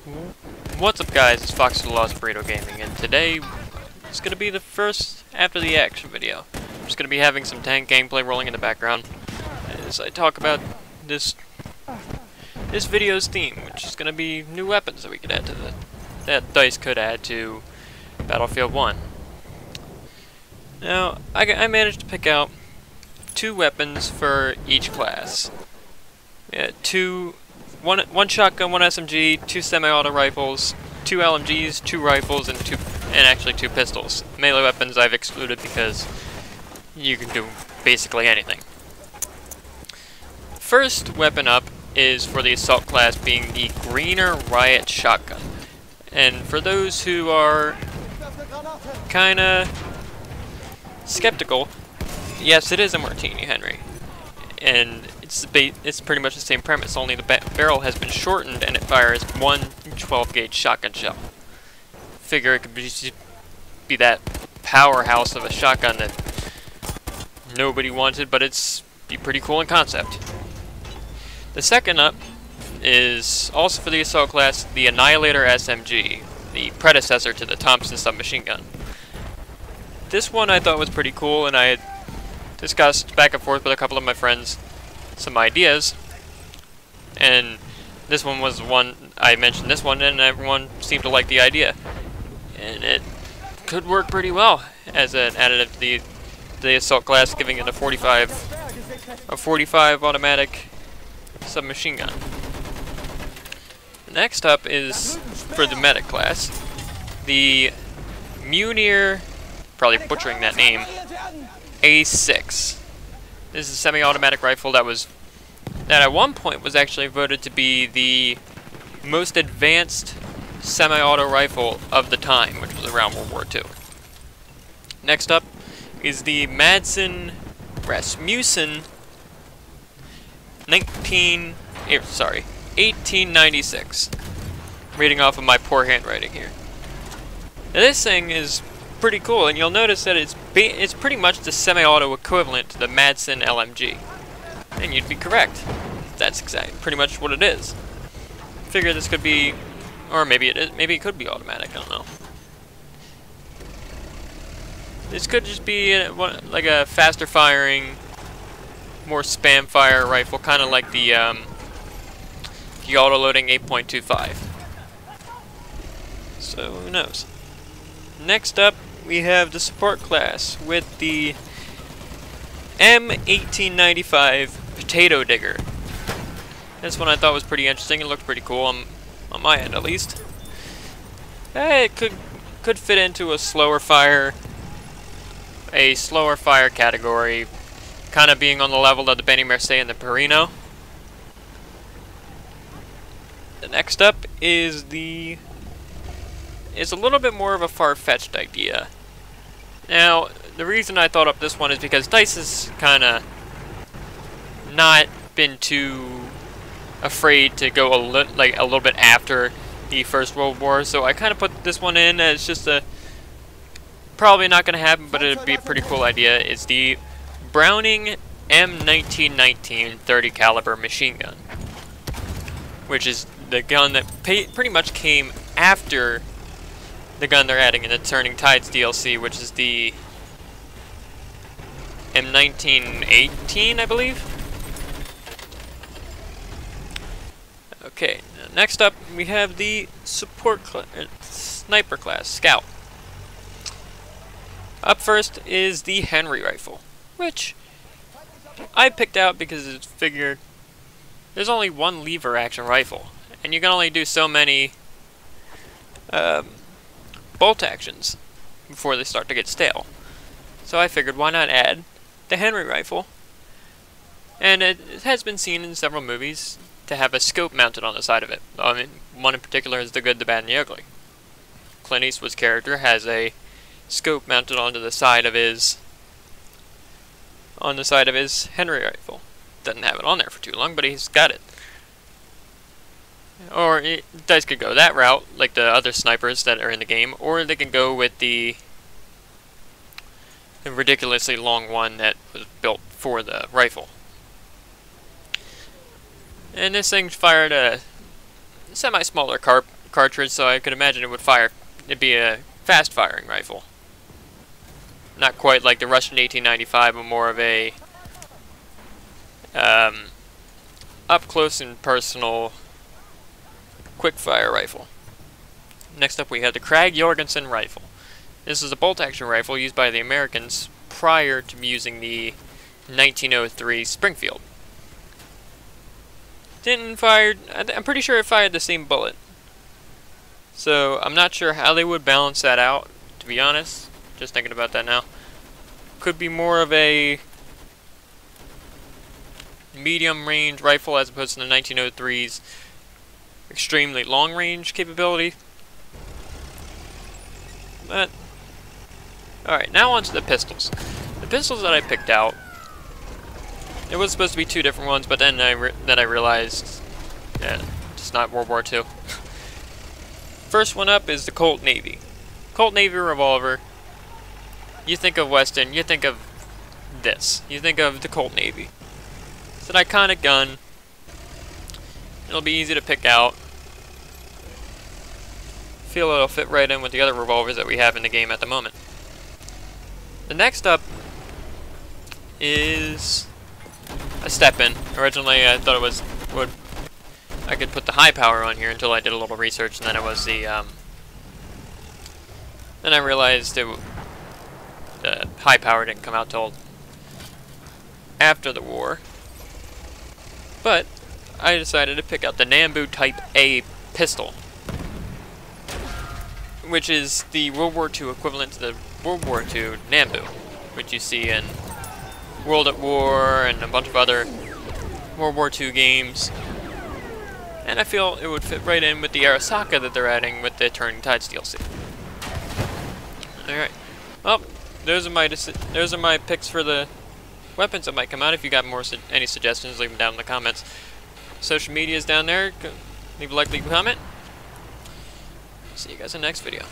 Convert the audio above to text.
What's up, guys? It's Fox the Lost Burrito Gaming, and today it's going to be the first after the action video. I'm just going to be having some tank gameplay rolling in the background as I talk about this video's theme, which is going to be new weapons that we could add to that DICE could add to Battlefield 1. Now, I managed to pick out 2 weapons for each class. One shotgun, 1 SMG, 2 semi-auto rifles, 2 LMGs, 2 rifles, and actually 2 pistols. Melee weapons I've excluded because you can do basically anything. First weapon up is for the assault class, being the Greener Riot shotgun. And for those who are kinda skeptical, yes, it is a Martini Henry. And it's pretty much the same premise, only the barrel has been shortened and it fires one 12-gauge shotgun shell. Figure it could be that powerhouse of a shotgun that nobody wanted, but it's be pretty cool in concept. The second up is also for the assault class, the Annihilator SMG, the predecessor to the Thompson submachine gun. This one I thought was pretty cool, and I had discussed back and forth with a couple of my friends some ideas, and this one was one I mentioned this one, and everyone seemed to like the idea, and it could work pretty well as an additive to the assault class, giving it a 45 automatic submachine gun. Next up is for the medic class, the Munier, probably butchering that name, A6. This is a semi-automatic rifle that at one point was actually voted to be the most advanced semi-auto rifle of the time, which was around World War II. Next up is the Rasmussen 1896. Reading off of my poor handwriting here. Now this thing is pretty cool, and you'll notice that it's pretty much the semi-auto equivalent to the Madsen LMG, and you'd be correct. That's pretty much what it is. Figure this could be, or maybe it could be automatic. I don't know. This could just be like a faster firing, more spam fire rifle, kind of like the auto-loading 8.25. So who knows? Next up, we have the support class with the M1895 Potato Digger. This one I thought was pretty interesting. It looked pretty cool on my end, at least. It could fit into a slower fire category, kind of being on the level of the Benny Mercier and the Perino. The next up is a little bit more of a far-fetched idea. Now, the reason I thought up this one is because DICE has kind of not been too afraid to go a little bit after the First World War, so I kind of put this one in as just probably not going to happen, but it'd be a pretty cool idea. It's the Browning M1919 30 caliber machine gun, which is the gun that pretty much came after the gun they're adding in the Turning Tides DLC, which is the M1918, I believe. Okay, next up we have the sniper class, Scout. Up first is the Henry rifle, which I picked out because it's figured there's only one lever action rifle, and you can only do so many bolt actions before they start to get stale. So I figured, why not add the Henry rifle? And it has been seen in several movies to have a scope mounted on the side of it. I mean, one in particular is The Good, the Bad, and the Ugly. Clint Eastwood's character has a scope mounted onto the side of his Henry rifle. Doesn't have it on there for too long, but he's got it. Or DICE could go that route, like the other snipers that are in the game, or they can go with the ridiculously long one that was built for the rifle. And this thing fired a semi-smaller cartridge, so I could imagine it would fire. It'd be a fast-firing rifle. Not quite like the Russian 1895, but more of a up-close and personal quick-fire rifle. Next up we have the Krag Jorgensen rifle. This is a bolt-action rifle used by the Americans prior to using the 1903 Springfield. Didn't fire... I'm pretty sure it fired the same bullet. So I'm not sure how they would balance that out, to be honest. Just thinking about that now. Could be more of a medium range rifle as opposed to the 1903's extremely long range capability. But alright, now on to the pistols. The pistols that I picked out, it was supposed to be two different ones, but then I realized, yeah, it's not World War II. First one up is the Colt Navy. Colt Navy revolver. You think of Weston, you think of this. You think of the Colt Navy. It's an iconic gun. It'll be easy to pick out. Feel it'll fit right in with the other revolvers that we have in the game at the moment. The next up is a Stepan. Originally I thought it was I could put the high power on here until I did a little research, and then it was the then I realized the high power didn't come out till after the war. But I decided to pick out the Nambu Type A pistol, which is the World War II equivalent to the World War II Nambu, which you see in World at War and a bunch of other World War II games. And I feel it would fit right in with the Arasaka that they're adding with the Turning Tides DLC. Alright, well, those are my picks for the weapons that might come out. If you got any suggestions, leave them down in the comments. Social media is down there. Leave a like, leave a comment. See you guys in the next video.